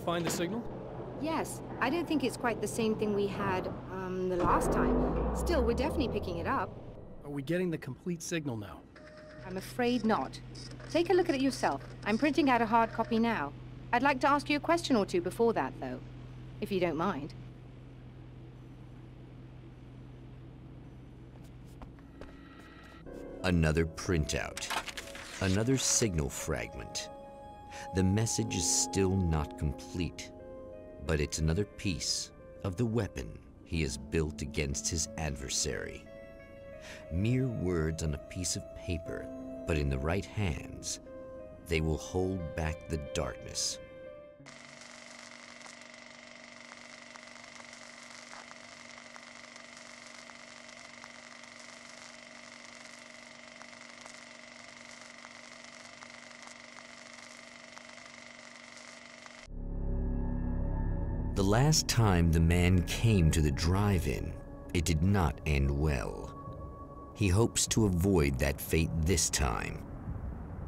find the signal? Yes, I don't think it's quite the same thing we had, the last time. Still, we're definitely picking it up. Are we getting the complete signal now? I'm afraid not. Take a look at it yourself. I'm printing out a hard copy now. I'd like to ask you a question or two before that, though, if you don't mind. Another printout. Another signal fragment. The message is still not complete, but it's another piece of the weapon he has built against his adversary. Mere words on a piece of paper, but in the right hands, they will hold back the darkness. The last time the man came to the drive-in, it did not end well. He hopes to avoid that fate this time.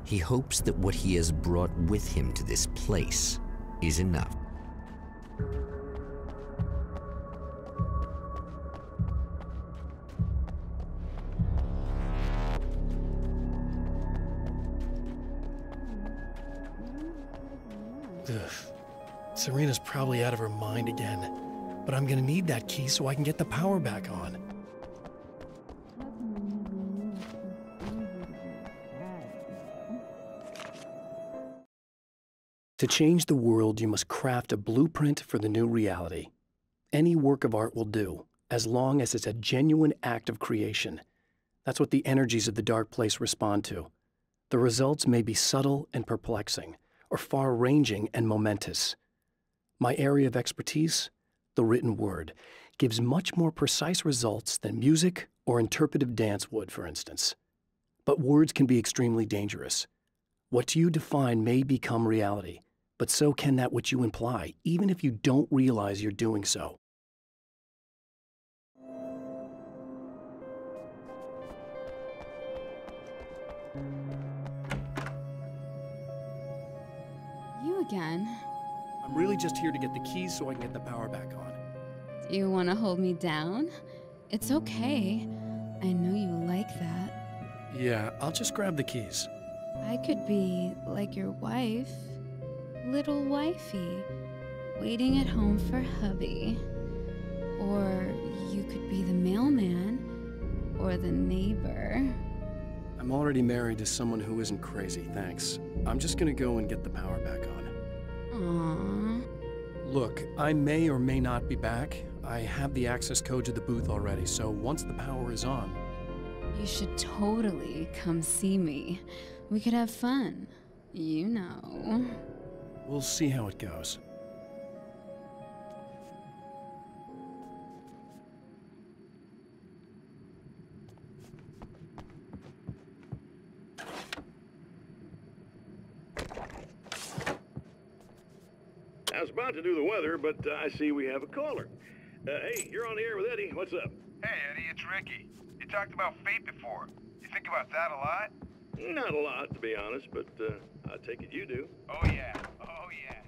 He hopes that what he has brought with him to this place is enough. Ugh. Serena's probably out of her mind again, but I'm gonna need that key so I can get the power back on. To change the world, you must craft a blueprint for the new reality. Any work of art will do, as long as it's a genuine act of creation. That's what the energies of the dark place respond to. The results may be subtle and perplexing, or far-ranging and momentous. My area of expertise, the written word, gives much more precise results than music or interpretive dance would, for instance. But words can be extremely dangerous. What you define may become reality, but so can that which you imply, even if you don't realize you're doing so. You again? I'm really just here to get the keys so I can get the power back on. Do you want to hold me down? It's okay. I know you like that. Yeah, I'll just grab the keys. I could be like your wife, little wifey, waiting at home for hubby. Or you could be the mailman, or the neighbor. I'm already married to someone who isn't crazy, thanks. I'm just gonna go and get the power back on. Aww. Look, I may or may not be back. I have the access code to the booth already, so once the power is on... You should totally come see me. We could have fun. You know. We'll see how it goes. I was about to do the weather, but I see we have a caller. Hey, you're on the air with Eddie. What's up? Hey, Eddie, it's Ricky. You talked about fate before. You think about that a lot? Not a lot, to be honest, but I take it you do. Oh, yeah. Oh, yeah.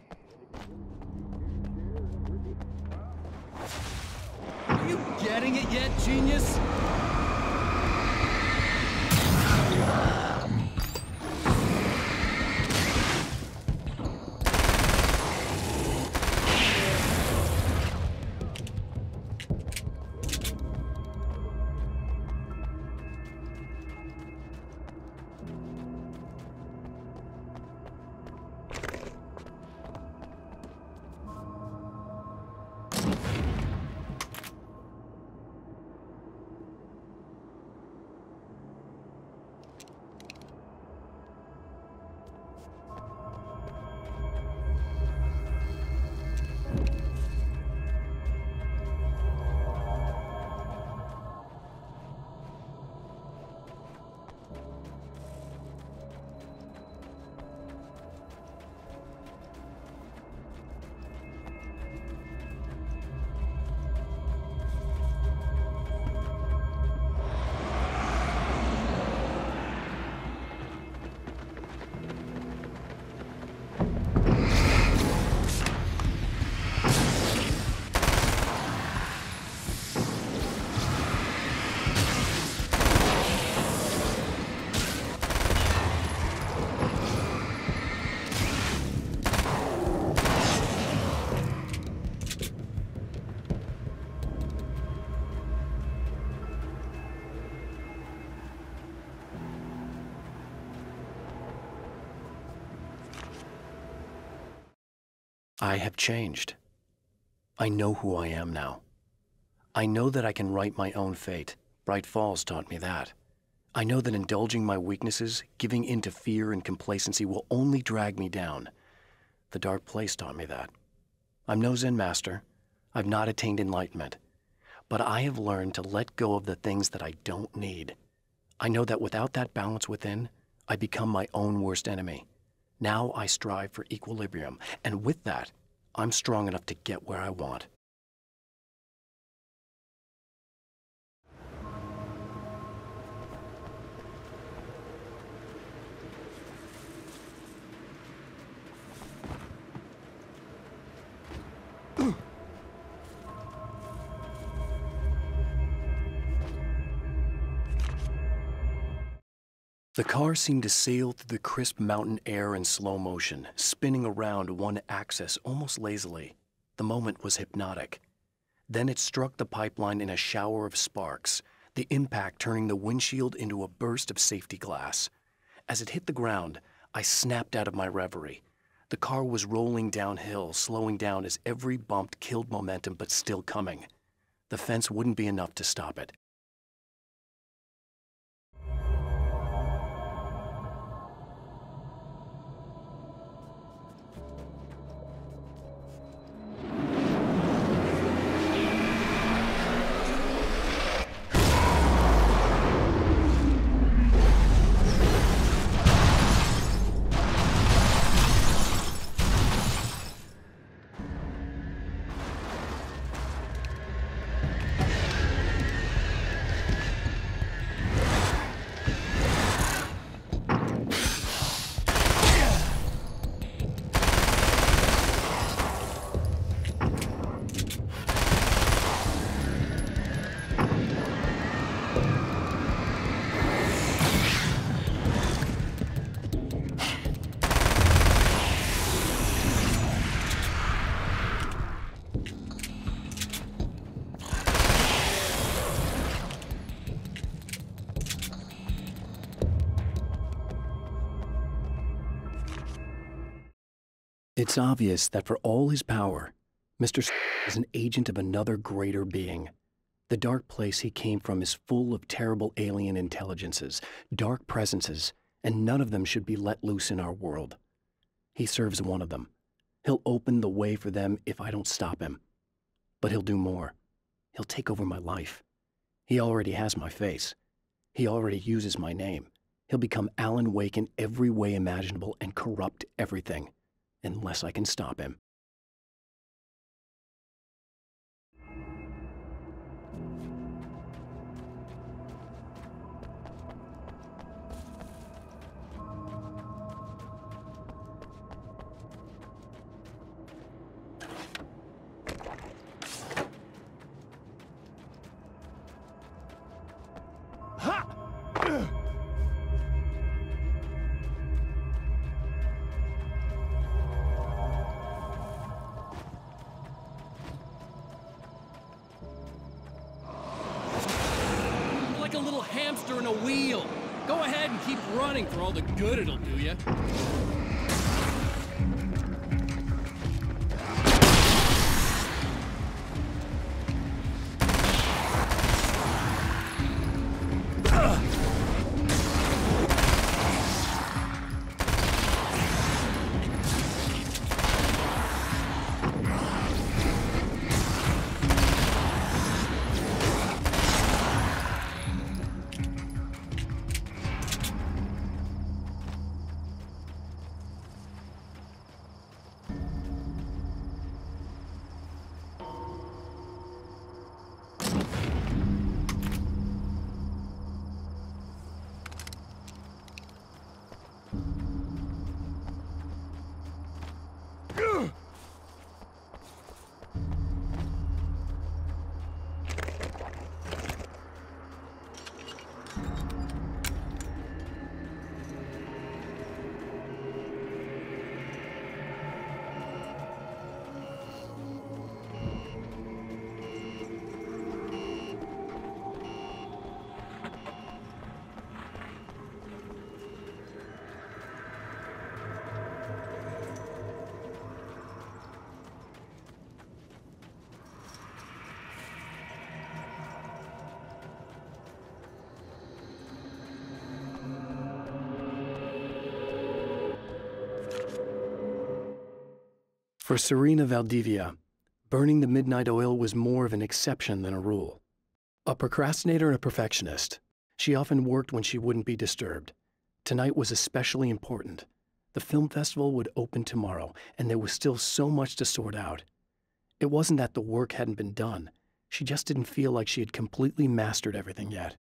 Are you getting it yet, genius? I have changed. I know who I am now. I know that I can write my own fate. Bright Falls taught me that. I know that indulging my weaknesses, giving in to fear and complacency will only drag me down. The dark place taught me that. I'm no Zen master. I've not attained enlightenment. But I have learned to let go of the things that I don't need. I know that without that balance within, I become my own worst enemy. Now I strive for equilibrium, and with that, I'm strong enough to get where I want. The car seemed to sail through the crisp mountain air in slow motion, spinning around one axis almost lazily. The moment was hypnotic. Then it struck the pipeline in a shower of sparks, the impact turning the windshield into a burst of safety glass. As it hit the ground, I snapped out of my reverie. The car was rolling downhill, slowing down as every bump killed momentum but still coming. The fence wouldn't be enough to stop it. It's obvious that for all his power, Mr. is an agent of another greater being. The dark place he came from is full of terrible alien intelligences, dark presences, and none of them should be let loose in our world. He serves one of them. He'll open the way for them if I don't stop him. But he'll do more. He'll take over my life. He already has my face. He already uses my name. He'll become Alan Wake in every way imaginable and corrupt everything. Unless I can stop him. Like a little hamster in a wheel. Go ahead and keep running for all the good it'll do you. For Serena Valdivia, burning the midnight oil was more of an exception than a rule. A procrastinator and a perfectionist, she often worked when she wouldn't be disturbed. Tonight was especially important. The film festival would open tomorrow, and there was still so much to sort out. It wasn't that the work hadn't been done. She just didn't feel like she had completely mastered everything yet.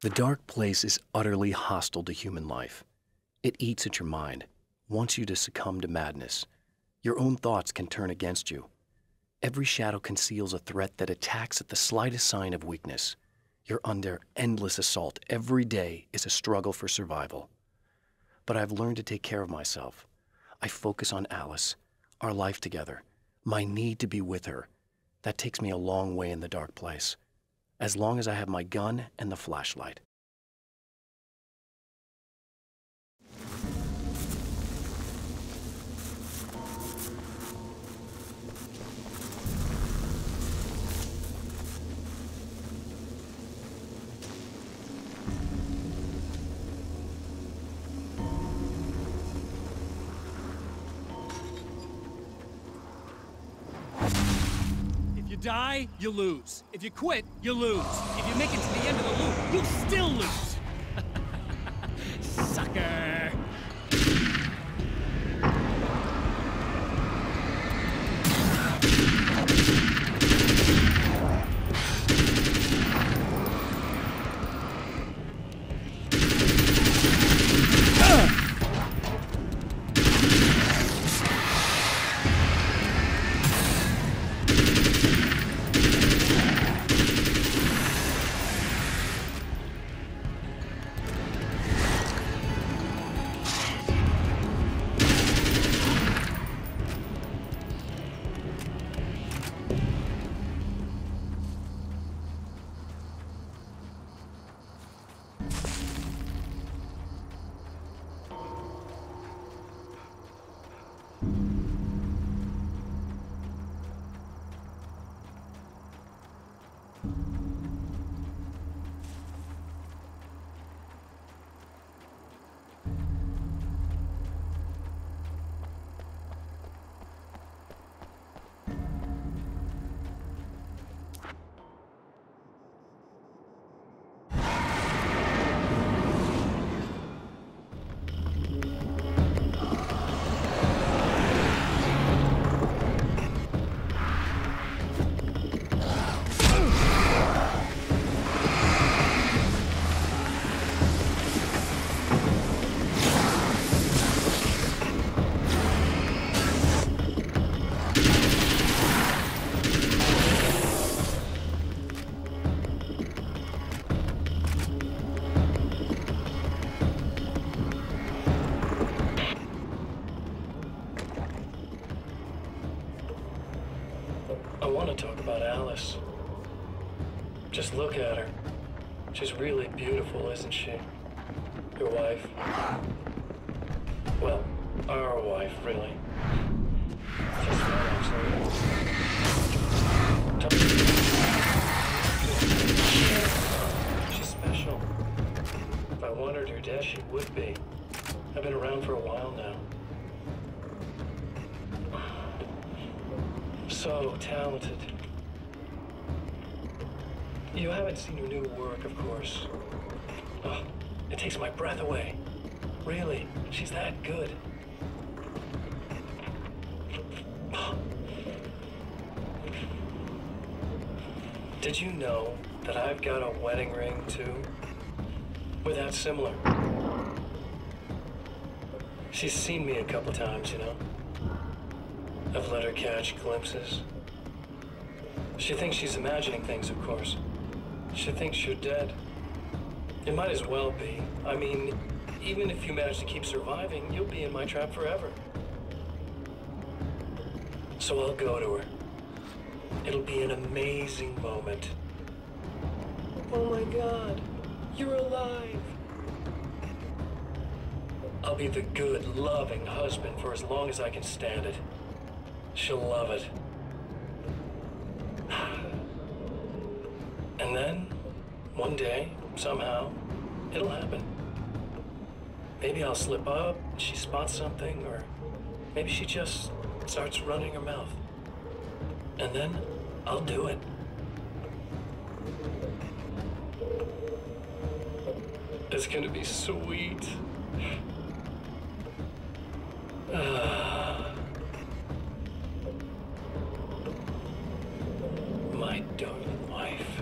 The dark place is utterly hostile to human life. It eats at your mind, wants you to succumb to madness. Your own thoughts can turn against you. Every shadow conceals a threat that attacks at the slightest sign of weakness. You're under endless assault. Every day is a struggle for survival. But I've learned to take care of myself. I focus on Alice, our life together, my need to be with her. That takes me a long way in the dark place, as long as I have my gun and the flashlight. If you die, you lose. If you quit, you lose. If you make it to the end of the loop, you'll still lose. Sucker. want to talk about Alice. Just look at her. She's really beautiful, isn't she? Your wife. Well, our wife, really. Just well, actually. She's special. If I wanted her dead, she would be. I've been around for a while now. So talented. You haven't seen her new work, of course. Oh, it takes my breath away. Really, she's that good. Did you know that I've got a wedding ring, too? We're that similar. She's seen me a couple times, you know? I've let her catch glimpses. She thinks she's imagining things, of course. She thinks you're dead. It might as well be. I mean, even if you manage to keep surviving, you'll be in my trap forever. So I'll go to her. It'll be an amazing moment. Oh my God, you're alive. I'll be the good, loving husband for as long as I can stand it. She'll love it. And then, one day, somehow, it'll happen. Maybe I'll slip up, she spots something, or maybe she just starts running her mouth. And then, I'll do it. It's gonna be sweet. My darling wife.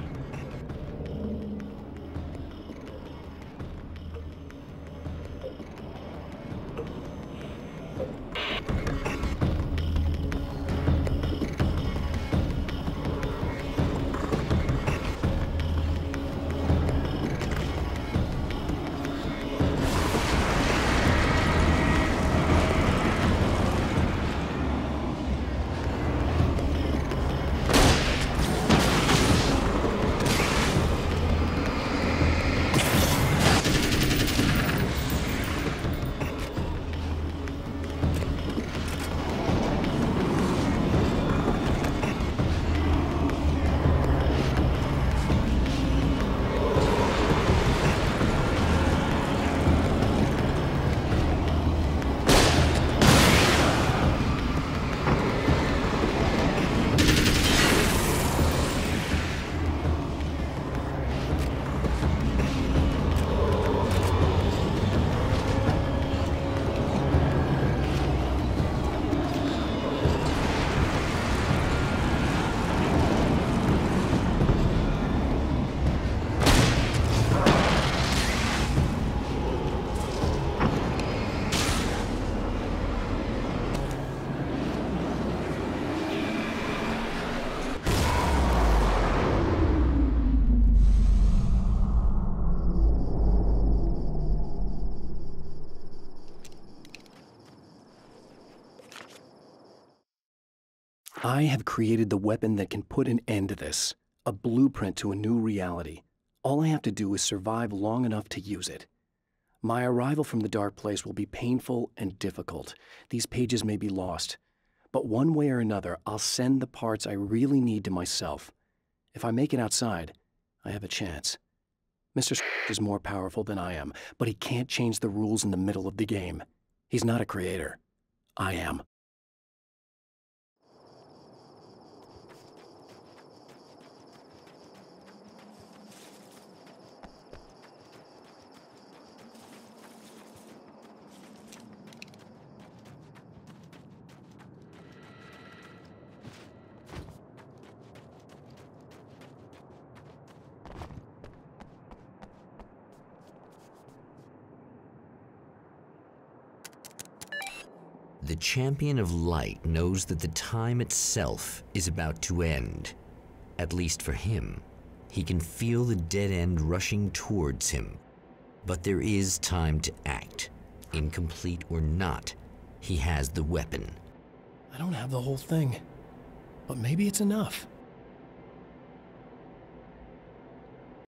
I have created the weapon that can put an end to this. A blueprint to a new reality. All I have to do is survive long enough to use it. My arrival from the dark place will be painful and difficult. These pages may be lost. But one way or another, I'll send the parts I really need to myself. If I make it outside, I have a chance. Mr. is more powerful than I am, but he can't change the rules in the middle of the game. He's not a creator. I am. The champion of light knows that the time itself is about to end. At least for him. He can feel the dead end rushing towards him. But there is time to act. Incomplete or not, he has the weapon. I don't have the whole thing. but maybe it's enough.